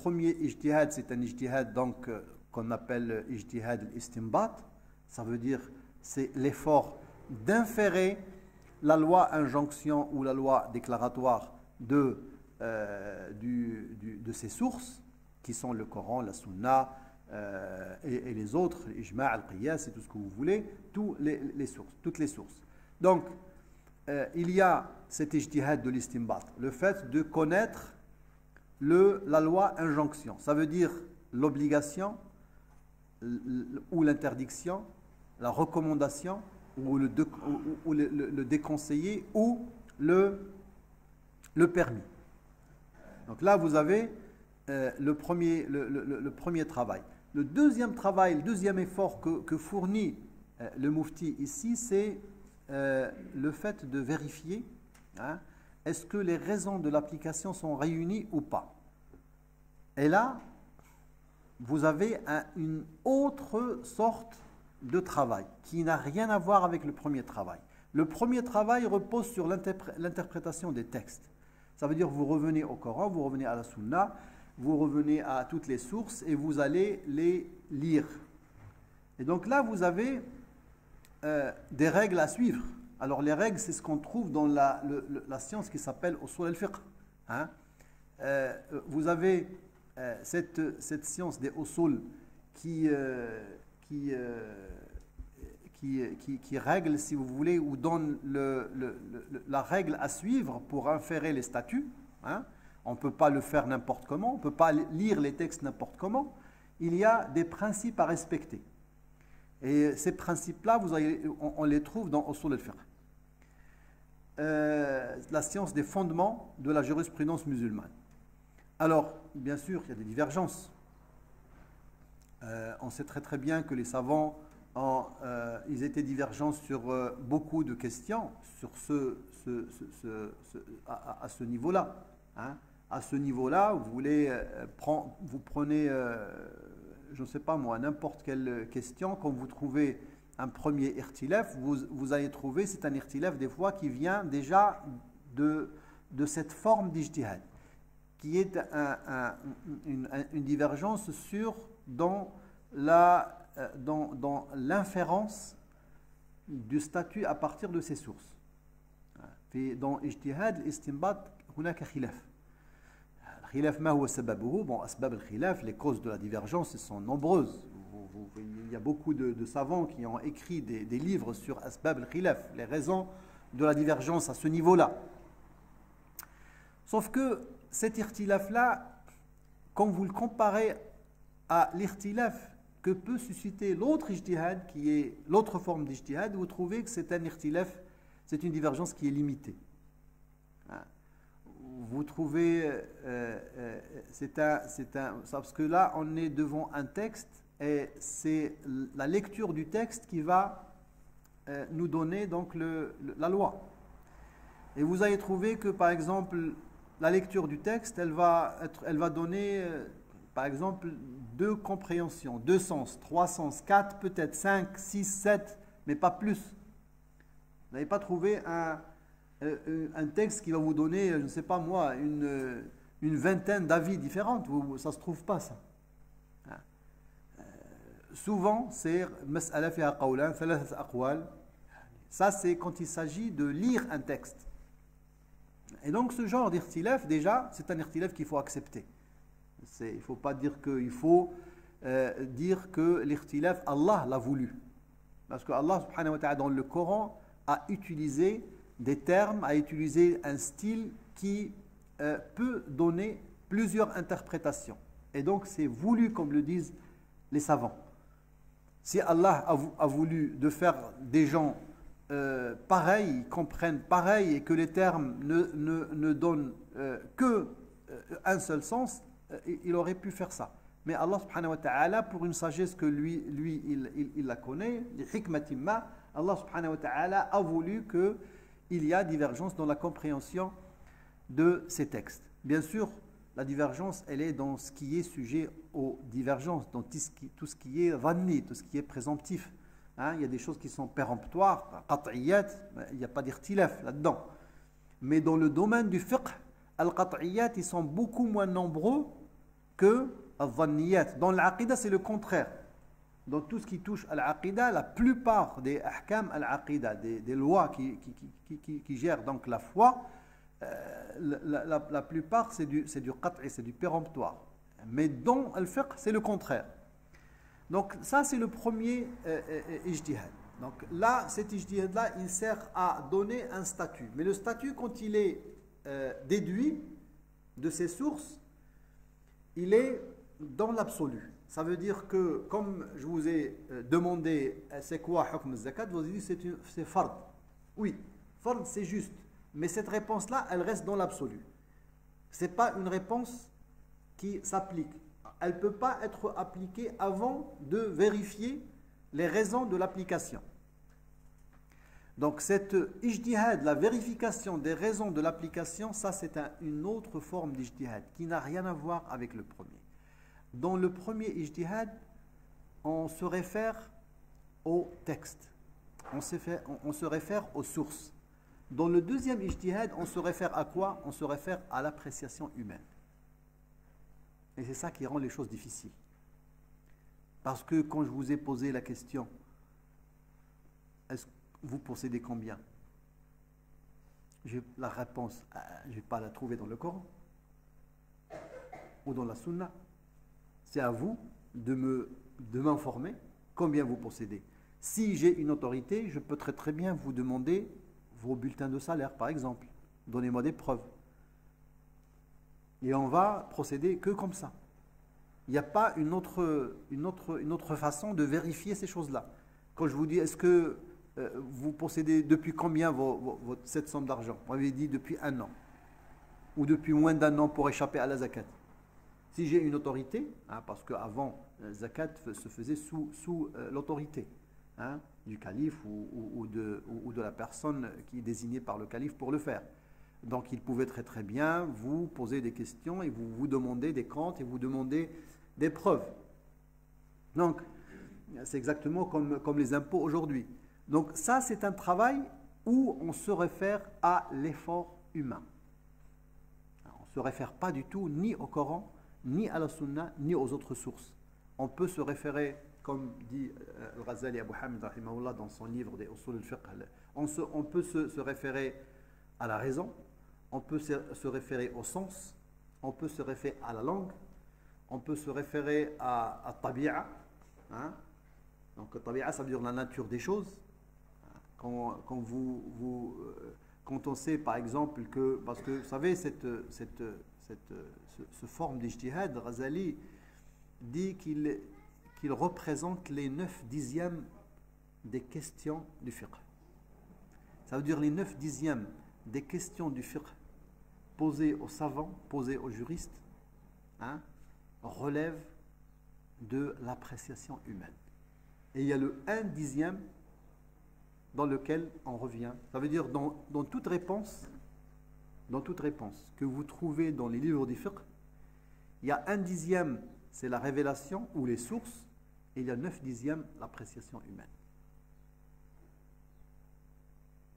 premier ijtihad, c'est un ijtihad donc qu'on appelle ijtihad al-istinbat. Ça veut dire c'est l'effort d'inférer la loi injonction ou la loi déclaratoire de ces sources, qui sont le Coran, la Sunna et les autres, l'Ijma', al-Qiyas et tout ce que vous voulez, toutes les sources. Donc, il y a cet ijtihad de l'istinbat, le fait de connaître la loi injonction. Ça veut dire l'obligation ou l'interdiction, la recommandation ou le déconseillé ou le permis. Donc là, vous avez le premier travail. Le deuxième travail, le deuxième effort que fournit le Mufti ici, c'est le fait de vérifier est-ce que les raisons de l'application sont réunies ou pas. Et là, vous avez une autre sorte de travail qui n'a rien à voir avec le premier travail. Le premier travail repose sur l'interprétation des textes. Ça veut dire que vous revenez au Coran, vous revenez à la Sunna, vous revenez à toutes les sources et vous allez les lire. Et donc là, vous avez des règles à suivre. Alors les règles, c'est ce qu'on trouve dans la science qui s'appelle usul al-fiqh. Vous avez cette science des usul qui règle, si vous voulez, ou donne la règle à suivre pour inférer les statuts. On ne peut pas le faire n'importe comment, on ne peut pas lire les textes n'importe comment. Il y a des principes à respecter. Et ces principes-là, on les trouve dans usul al-fiqh. La science des fondements de la jurisprudence musulmane. Alors, bien sûr, il y a des divergences. On sait très très bien que les savants, ils étaient divergents sur beaucoup de questions à ce niveau-là. À ce niveau-là, vous prenez, je ne sais pas moi, n'importe quelle question, quand vous trouvez un premier irtilaf, vous allez trouver, c'est un irtilaf des fois qui vient déjà de cette forme d'ijtihad, qui est une divergence dans l'inférence du statut à partir de ces sources. Dans ijtihad, istinbat, هناك خلاف. الخلاف ما هو سببه؟ Bon, أسباب الخلاف, les causes de la divergence sont nombreuses. Il y a beaucoup de savants qui ont écrit des livres sur Asbab al-Khilaf, les raisons de la divergence à ce niveau-là. Sauf que cet irtilaf-là, quand vous le comparez à l'irtilaf que peut susciter l'autre ijtihad, qui est l'autre forme d'ijtihad, vous trouvez que c'est un irtilaf, c'est une divergence qui est limitée. Vous trouvez, parce que là, on est devant un texte, et c'est la lecture du texte qui va nous donner donc la loi. Et vous allez trouver que, par exemple, la lecture du texte, elle va donner, par exemple, 2 compréhensions, 2 sens, 3 sens, 4, peut-être 5, 6, 7, mais pas plus. Vous n'avez pas trouvé un texte qui va vous donner, je ne sais pas moi, une vingtaine d'avis différents. Ça ne se trouve pas, ça. Souvent, c'est mas'ala fiha qawlan, thalathat aqwal. Ça, c'est quand il s'agit de lire un texte. Et donc, ce genre d'irtilaf, déjà, c'est un irtilaf qu'il faut accepter. Il ne faut pas dire qu'il faut dire que l'irtilaf, Allah l'a voulu. Parce que Allah, subhanahu wa ta'ala, dans le Coran, a utilisé des termes, a utilisé un style qui peut donner plusieurs interprétations. Et donc, c'est voulu, comme le disent les savants. Si Allah a voulu de faire des gens pareils, comprennent pareil, et que les termes ne donnent qu'un seul sens, il aurait pu faire ça. Mais Allah subhanahu wa ta'ala, pour une sagesse que lui il la connaît, Allah subhanahu wa ta'ala a voulu qu'il y a divergence dans la compréhension de ces textes. Bien sûr, la divergence, elle est dans ce qui est sujet aux divergences, dans tout ce qui est dhanni, tout ce qui est présomptif. Il y a des choses qui sont péremptoires, qat'iyat, il n'y a pas d'irtilaf là-dedans. Mais dans le domaine du fiqh, al-qat'iyat, ils sont beaucoup moins nombreux que al-dhanniyat, dans l'aqida, c'est le contraire. Dans tout ce qui touche à l'aqida, la plupart des ahkam al-aqida, des lois qui gèrent donc la foi, la plupart c'est du qat'i, c'est du péremptoire. Mais dans le fiqh, c'est le contraire. Donc ça, c'est le premier ijtihad. Donc là, cet ijtihad-là, il sert à donner un statut. Mais le statut, quand il est déduit de ses sources, il est dans l'absolu. Ça veut dire que, comme je vous ai demandé c'est quoi hukm zakat, vous avez dit c'est fard. Oui, fard c'est juste. Mais cette réponse-là, elle reste dans l'absolu. Ce n'est pas une réponse qui s'applique. Elle ne peut pas être appliquée avant de vérifier les raisons de l'application. Donc cette ijtihad, la vérification des raisons de l'application, ça c'est une autre forme d'ijtihad qui n'a rien à voir avec le premier. Dans le premier ijtihad, on se réfère au texte, on se réfère aux sources. Dans le deuxième ijtihad, on se réfère à quoi? On se réfère à l'appréciation humaine. Et c'est ça qui rend les choses difficiles. Parce que quand je vous ai posé la question, est-ce que vous possédez combien? La réponse, je ne vais pas la trouver dans le Coran ou dans la Sunna. C'est à vous de m'informer combien vous possédez. Si j'ai une autorité, je peux très bien vous demander vos bulletins de salaire, par exemple. Donnez-moi des preuves. Et on va procéder que comme ça. Il n'y a pas une autre façon de vérifier ces choses-là. Quand je vous dis, est-ce que vous possédez depuis combien cette somme d'argent? Vous m'avez dit depuis 1 an. Ou depuis moins d'1 an pour échapper à la zakat. Si j'ai une autorité, hein, parce qu'avant, zakat se faisait sous l'autorité du calife ou de la personne qui est désignée par le calife pour le faire. Donc il pouvait très bien vous poser des questions et vous demander des comptes et vous demander des preuves. Donc c'est exactement comme les impôts aujourd'hui. Donc ça c'est un travail où on se réfère à l'effort humain. Alors, on ne se réfère pas du tout ni au Coran, ni à la Sunna, ni aux autres sources. On peut se référer, comme dit Al-Ghazali Abu Hamid rahimahullah dans son livre des Usul al-Fiqh, on peut se référer à la raison, on peut se référer au sens, on peut se référer à la langue, on peut se référer à tabi'a. Donc tabi'a, ça veut dire la nature des choses. Quand on sait par exemple que, parce que vous savez, ce forme d'ijtihad, Ghazali dit qu'il représente les 9/10 des questions du fiqh. Ça veut dire les 9/10 des questions du fiqh posées aux savants, posées aux juristes, relèvent de l'appréciation humaine. Et il y a le 1/10 dans lequel on revient. Ça veut dire dans toute réponse que vous trouvez dans les livres du fiqh, il y a 1/10 c'est la révélation ou les sources, et il y a 9/10 l'appréciation humaine.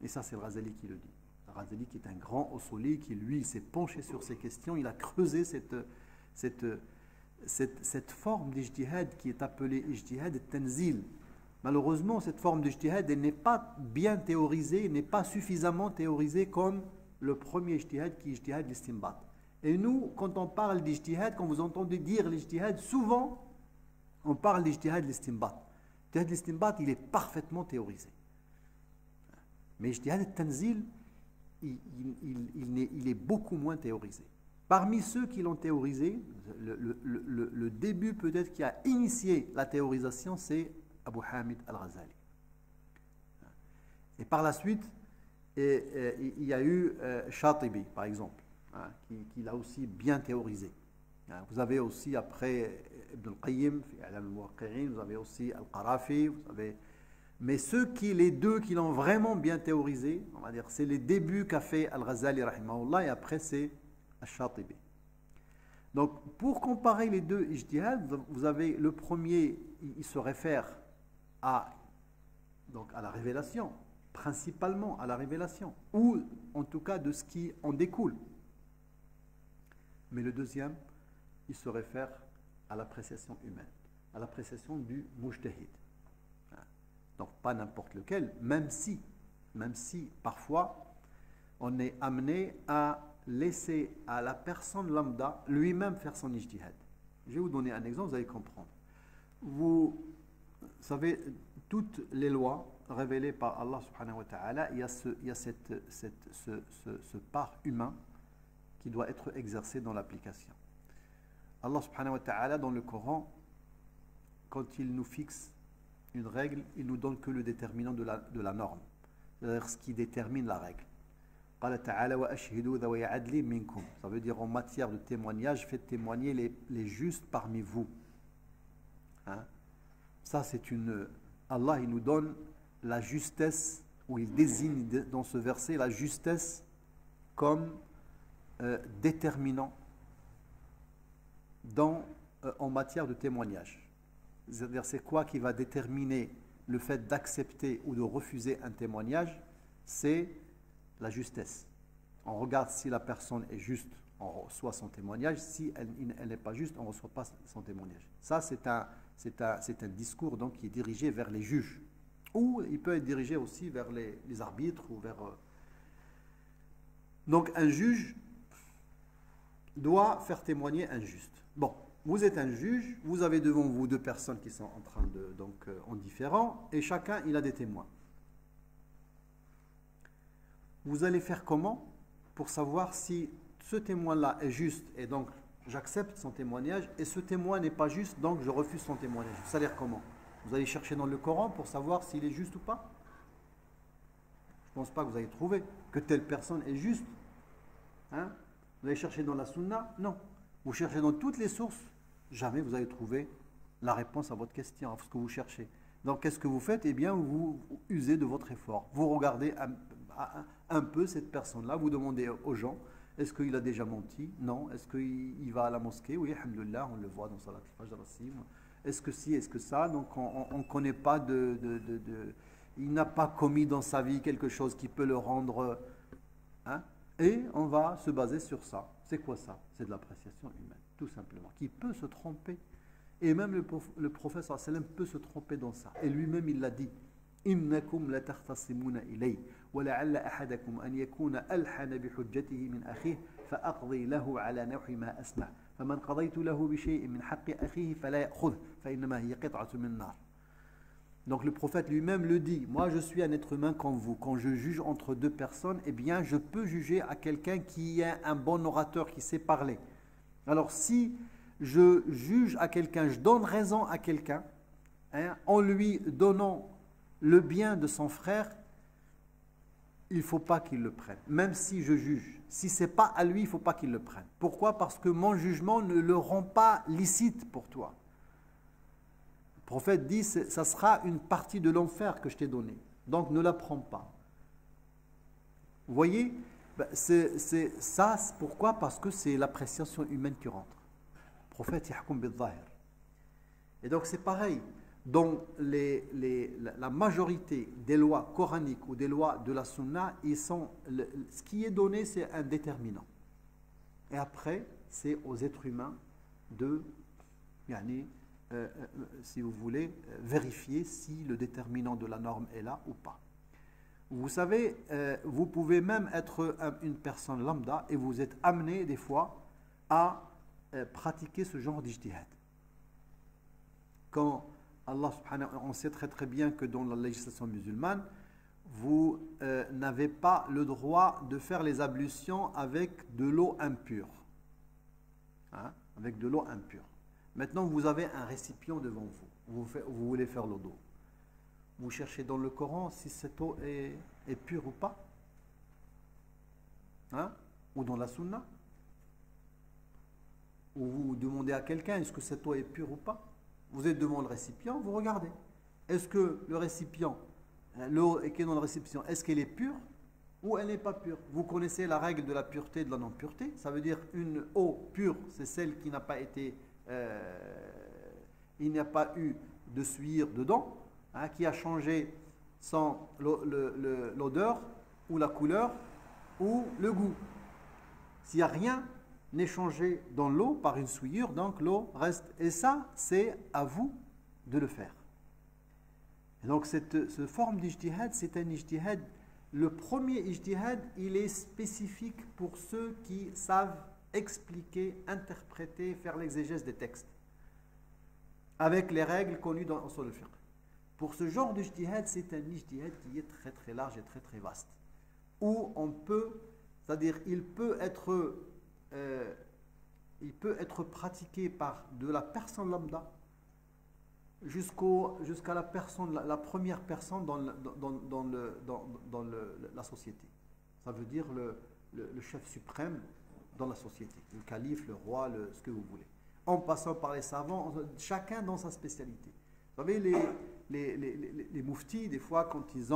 Et ça c'est le Ghazali qui le dit. Le Ghazali qui est un grand usuli, qui lui s'est penché sur ces questions, il a creusé cette forme d'ijtihad qui est appelée ijtihad tanzil. Malheureusement, cette forme d'ijtihad, elle n'est pas bien théorisée, n'est pas suffisamment théorisée comme le premier ijtihad qui est ijtihad l'istinbat. Et nous, quand on parle d'ijtihad, quand vous entendez dire l'ijtihad, souvent, on parle d'ijtihad l'istinbat. L'ijtihad l'istinbat, il est parfaitement théorisé. Mais ijtihad tanzil, il est beaucoup moins théorisé. Parmi ceux qui l'ont théorisé, le début peut-être qui a initié la théorisation, c'est Abu Hamid al-Ghazali. Et par la suite, il y a eu Shatibi, par exemple, qui l'a aussi bien théorisé. Vous avez aussi, après Ibn al-Qayyim, vous avez aussi Al-Qarafi, mais les deux qui l'ont vraiment bien théorisé, on va dire, c'est les débuts qu'a fait Al-Ghazali, rahimahullah, et après c'est Al-Shatibi. Donc, pour comparer les deux ijtihad, vous avez le premier, il se réfère à la révélation, principalement à la révélation, ou en tout cas de ce qui en découle. Mais le deuxième, il se réfère à l'appréciation humaine, à l'appréciation du mujtahid. Donc pas n'importe lequel, même si parfois on est amené à laisser à la personne lambda lui-même faire son ijtihad. Je vais vous donner un exemple, vous allez comprendre. Vous savez, toutes les lois révélées par Allah subhanahu wa ta'ala, il y a ce part humain qui doit être exercé dans l'application. Allah subhanahu wa ta'ala, dans le Coran, quand il nous fixe une règle, il nous donne que le déterminant de la norme, c'est-à-dire ce qui détermine la règle. Ça veut dire en matière de témoignage, faites témoigner les justes parmi vous. Hein? Ça c'est Allah il nous donne la justesse, ou il désigne dans ce verset la justesse comme déterminant en matière de témoignage. C'est-à-dire c'est quoi qui va déterminer le fait d'accepter ou de refuser un témoignage? C'est la justesse. On regarde si la personne est juste, on reçoit son témoignage. Si elle n'est pas juste, on ne reçoit pas son témoignage. Ça, c'est un discours donc, qui est dirigé vers les juges. Ou il peut être dirigé aussi vers les arbitres. Ou vers, Donc un juge doit faire témoigner un juste. Bon, vous êtes un juge, vous avez devant vous deux personnes qui sont en train de... en différent, et chacun, il a des témoins. Vous allez faire comment pour savoir si ce témoin-là est juste et donc j'accepte son témoignage et ce témoin n'est pas juste donc je refuse son témoignage. Vous allez faire comment? Vous allez chercher dans le Coran pour savoir s'il est juste ou pas? Je ne pense pas que vous allez trouver que telle personne est juste. Hein? Vous allez chercher dans la Sunna? Non. Vous cherchez dans toutes les sources, jamais vous allez trouver la réponse à votre question, à ce que vous cherchez. Donc qu'est-ce que vous faites? Eh bien vous usez de votre effort. Vous regardez un peu cette personne-là, vous demandez aux gens, est-ce qu'il a déjà menti? Non. Est-ce qu'il va à la mosquée? Oui, alhamdoulilah, on le voit dans Salat al-Fajr. Est-ce que si, est-ce que ça? Donc on ne connaît pas il n'a pas commis dans sa vie quelque chose qui peut le rendre... Hein? Et on va se baser sur ça. C'est quoi ça? C'est de l'appréciation humaine, tout simplement, qui peut se tromper. Et même le prophète sallallahu alayhi wa sallam peut se tromper dans ça. Et lui-même, il l'a dit. إنكم لتختصمون إلي ولعل أحدكم أن يكون ألحن بحجته من أخيه فأقضي له على نحو ما أسمع فمن قضيت له بشيء من حق أخيه فلا يأخذ فإنما هي قطعة من نار. Donc le prophète lui-même le dit, moi je suis un être humain comme vous, quand je juge entre deux personnes, eh bien je peux juger à quelqu'un qui est un bon orateur, qui sait parler. Alors si je juge à quelqu'un, je donne raison à quelqu'un, hein, en lui donnant le bien de son frère, il ne faut pas qu'il le prenne. Même si je juge, si ce n'est pas à lui, il ne faut pas qu'il le prenne. Pourquoi? Parce que mon jugement ne le rend pas licite pour toi. Le prophète dit, ça sera une partie de l'enfer que je t'ai donnée. Donc ne la prends pas. Vous voyez, c'est ça, pourquoi? Parce que c'est l'appréciation humaine qui rentre. Le prophète, yahkum bil-zahir. Et donc c'est pareil. Dans la majorité des lois coraniques ou des lois de la sunna, ce qui est donné, c'est un déterminant. Et après, c'est aux êtres humains de, si vous voulez, vérifier si le déterminant de la norme est là ou pas. Vous savez, vous pouvez même être une personne lambda et vous êtes amené des fois à pratiquer ce genre d'ijtihad. Quand Allah subhanahu, on sait très très bien que dans la législation musulmane, vous n'avez pas le droit de faire les ablutions avec de l'eau impure. Hein? Avec de l'eau impure. Maintenant, vous avez un récipient devant vous. Vous voulez faire l'eau d'eau. Vous cherchez dans le Coran si cette eau est pure ou pas. Hein? Ou dans la sunna. Ou vous demandez à quelqu'un est-ce que cette eau est pure ou pas. Vous êtes devant le récipient, vous regardez. Est-ce que le récipient, l'eau qui est dans le récipient, est-ce qu'elle est pure ou elle n'est pas pure? Vous connaissez la règle de la pureté et de la non-pureté. Ça veut dire une eau pure, c'est celle qui n'a pas été... il n'y a pas eu de suie dedans, hein, qui a changé sans l'odeur ou la couleur ou le goût. S'il n'y a rien, échangé dans l'eau par une souillure, donc l'eau reste. Et ça, c'est à vous de le faire. Et donc cette forme d'ijtihad, c'est un ijtihad. Le premier ijtihad, il est spécifique pour ceux qui savent expliquer, interpréter, faire l'exégèse des textes, avec les règles connues dans usul al-fiqh. Pour ce genre d'ijtihad, c'est un ijtihad qui est très très large et très très vaste, où on peut, c'est-à-dire il peut être pratiqué par de la personne lambda jusqu'à la personne, la première personne dans la société. Ça veut dire le chef suprême dans la société, le calife, le roi, ce que vous voulez. En passant par les savants, chacun dans sa spécialité. Vous savez, les mouftis, des fois, quand ils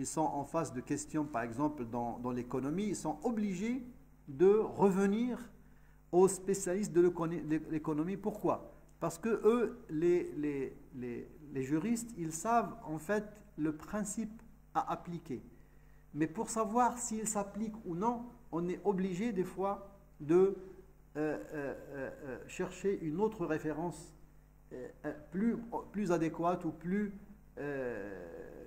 sont en face de questions, par exemple, dans l'économie, ils sont obligés de revenir aux spécialistes de l'économie. Pourquoi? Parce que eux, les juristes, ils savent en fait le principe à appliquer. Mais pour savoir s'il s'applique ou non, on est obligé des fois de chercher une autre référence plus adéquate ou plus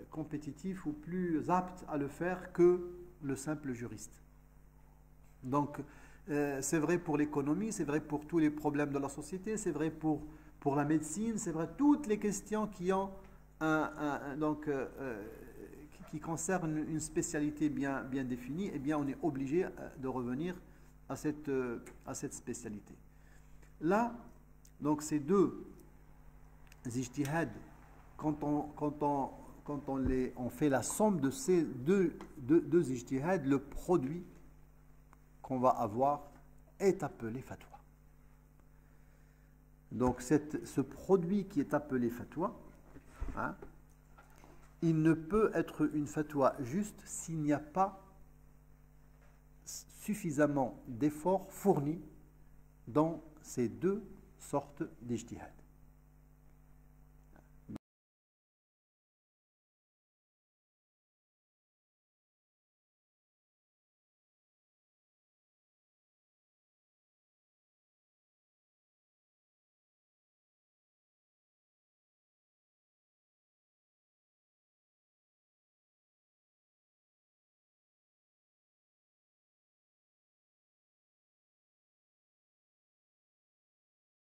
compétitive ou plus apte à le faire que le simple juriste. Donc, c'est vrai pour l'économie, c'est vrai pour tous les problèmes de la société, c'est vrai pour la médecine, c'est vrai toutes les questions qui ont qui concernent une spécialité bien définie. Eh bien, on est obligé de revenir à cette spécialité. Là, donc ces deux ijtihad, quand on fait la somme de ces deux ijtihad, le produit qu'on va avoir est appelé fatwa. Donc ce produit qui est appelé fatwa, hein, il ne peut être une fatwa juste s'il n'y a pas suffisamment d'efforts fournis dans ces deux sortes d'ijtihad.